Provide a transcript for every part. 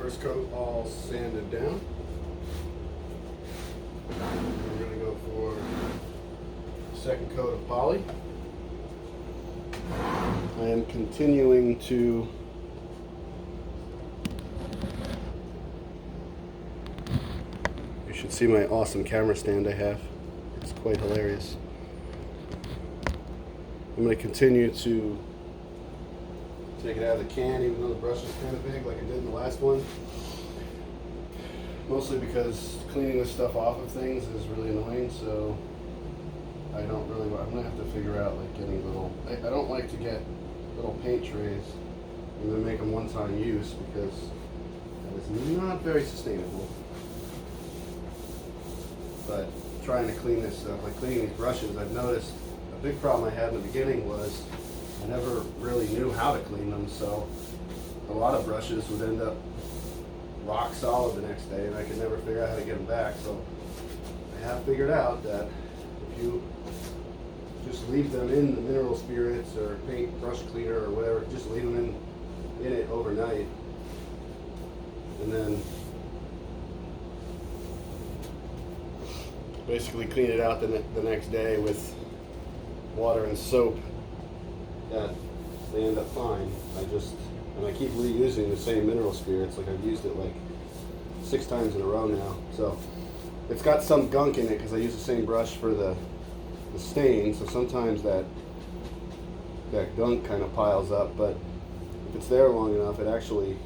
first coat all sanded down. We're going to go for the second coat of poly. I am continuing to you should see my awesome camera stand I have. It's quite hilarious. I'm going to continue to take it out of the can, even though the brush is kind of big like I did in the last one. Mostly because cleaning this stuff off of things is really annoying, so I don't really, I'm going to have to figure out like getting little, I don't like to get little paint trays and then make them one-time use because that is not very sustainable. But trying to clean this stuff, like cleaning these brushes, I've noticed a big problem I had in the beginning was I never really knew how to clean them, so a lot of brushes would end up rock solid the next day and I could never figure out how to get them back. So I have figured out that if you just leave them in the mineral spirits or paint brush cleaner or whatever, just leave them in it overnight, and then basically clean it out the next day with water and soap, that they end up fine. And I keep reusing the same mineral spirits, like I've used it like 6 times in a row now. So it's got some gunk in it because I use the same brush for the stain, so sometimes that gunk kind of piles up, but if it's there long enough, it actually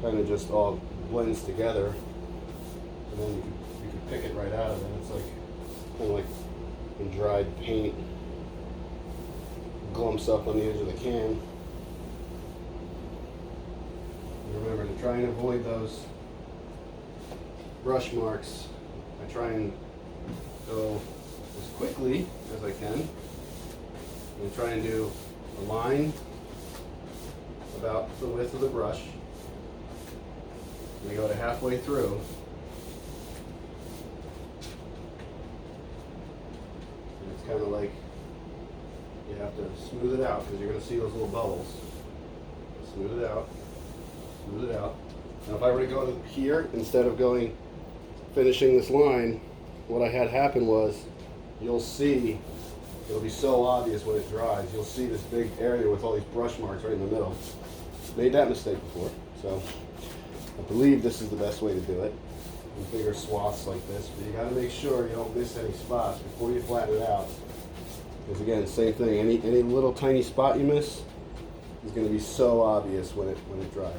kind of just all blends together, and then you can pick it right out of it. It's like kind of like when dried paint glumps up on the edge of the can. And remember to try and avoid those brush marks. I try and go as quickly as I can and try and do a line about the width of the brush. And I go to halfway through. And it's kind of like you have to smooth it out because you're going to see those little bubbles. Smooth it out. Smooth it out. Now if I were to go to here instead of finishing this line, what I had happen was you'll see, it'll be so obvious when it dries, you'll see this big area with all these brush marks right in the middle. Made that mistake before, so I believe this is the best way to do it. In bigger swaths like this, but you got to make sure you don't miss any spots before you flatten it out. Because again, same thing, any little tiny spot you miss is going to be so obvious when it dries.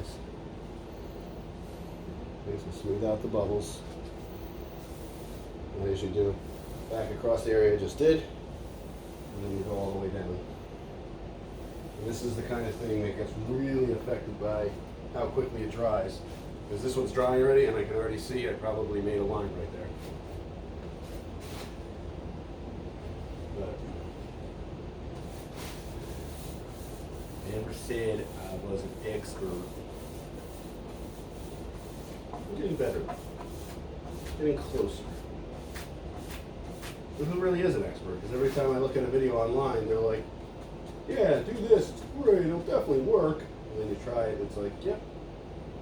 Okay, so smooth out the bubbles. And as you do back across the area I just did, and then you go all the way down. And this is the kind of thing that gets really affected by how quickly it dries. Because this one's drying already, and I can already see I probably made a line right there. But I never said I was an expert. I'm getting better. Getting closer. But who really is an expert? Because every time I look at a video online, they're like, yeah, do this, it's great, it'll definitely work. And then you try it, and it's like, yep,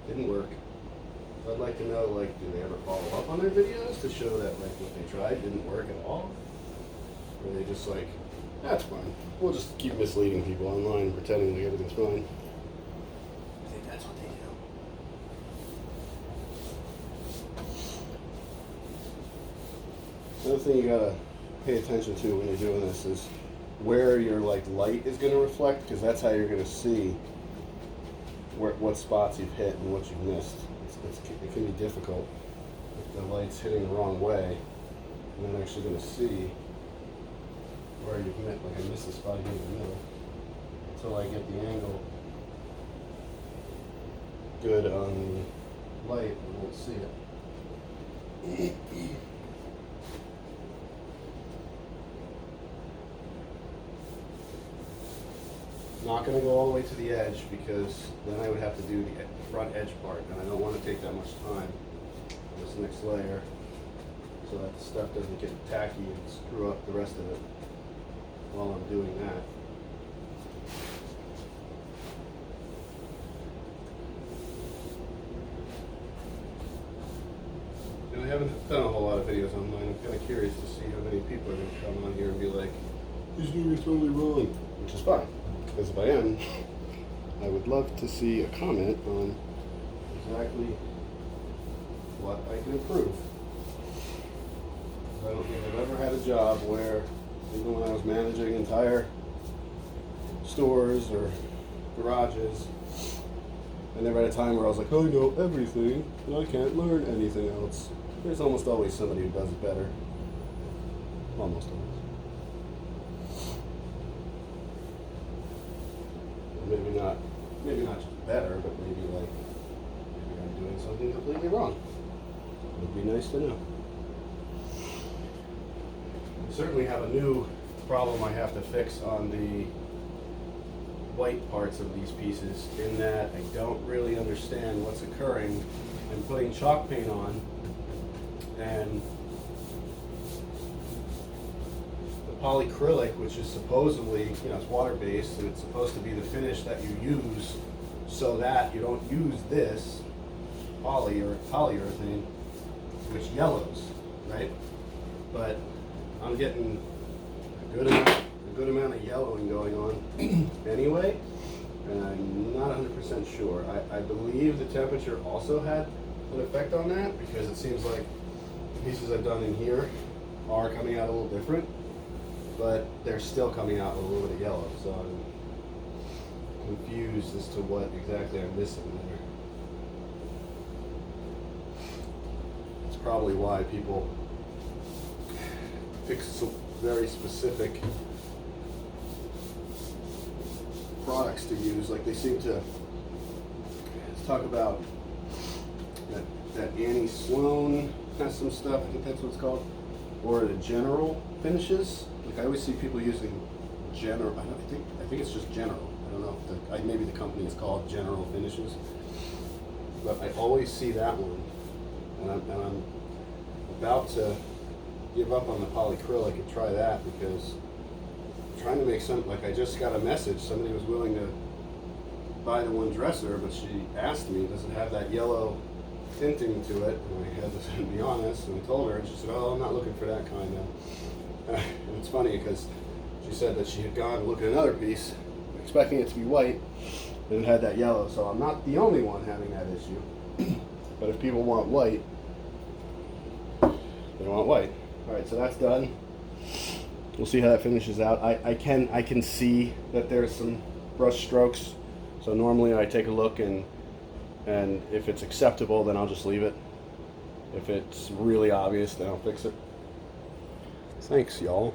didn't work. So I'd like to know, like, do they ever follow up on their videos to show that, like, what they tried didn't work at all? Or are they just like, that's fine. We'll just keep misleading people online and pretending like everything's fine. I think that's what they do. Another thing you gotta pay attention to when you're doing this is where your light is gonna reflect, because that's how you're gonna see what spots you've hit and what you've missed. It can be difficult if the light's hitting the wrong way. And I'm actually gonna see where you've met, like I missed a spot here in the middle. Until I get the angle good on the light, I won't see it. Not going to go all the way to the edge because then I would have to do the front edge part, and I don't want to take that much time on this next layer so that the stuff doesn't get tacky and screw up the rest of it while I'm doing that. haven't done a whole lot of videos online. I'm kind of curious to see how many people are going to come on here and be like, "This dude is totally wrong," which is fine. Because if I am, I would love to see a comment on exactly what I can improve. I don't think I've ever had a job where, even when I was managing entire stores or garages, I never had a time where I was like, "I know everything and I can't learn anything else." There's almost always somebody who does it better. Almost always. Maybe not just better, but maybe I'm doing something completely wrong. It would be nice to know. I certainly have a new problem I have to fix on the white parts of these pieces, in that I don't really understand what's occurring. I'm putting chalk paint on, and the polyacrylic, which is supposedly, it's water-based, and it's supposed to be the finish that you use so that you don't use this poly or polyurethane, which yellows, right? But I'm getting a good amount of yellowing going on anyway, and I'm not 100% sure. I believe the temperature also had an effect on that, because it seems like the pieces I've done in here are coming out a little different, but they're still coming out with a little bit of yellow, so I'm confused as to what exactly I'm missing there. It's probably why people pick some very specific products to use. Like, they seem to talk about that Annie Sloan has some stuff, I think that's what it's called, or the General finishes. Like, I always see people using General. I think it's just General. I don't know. Maybe the company is called General Finishes, but I always see that one, and I'm about to give up on the polyacrylic and try that, because I'm trying to make I just got a message, somebody was willing to buy the one dresser, but she asked me, does it have that yellow tinting to it? And I had to be honest, and I told her, and she said, "Oh, I'm not looking for that kind of." And it's funny, because she said that she had gone to look at another piece, expecting it to be white, and it had that yellow, so I'm not the only one having that issue. But if people want white, they want white. Alright, so that's done. We'll see how that finishes out. I can see that there's some brush strokes, so normally I take a look, and if it's acceptable, then I'll just leave it. If it's really obvious, then I'll fix it. Thanks, y'all.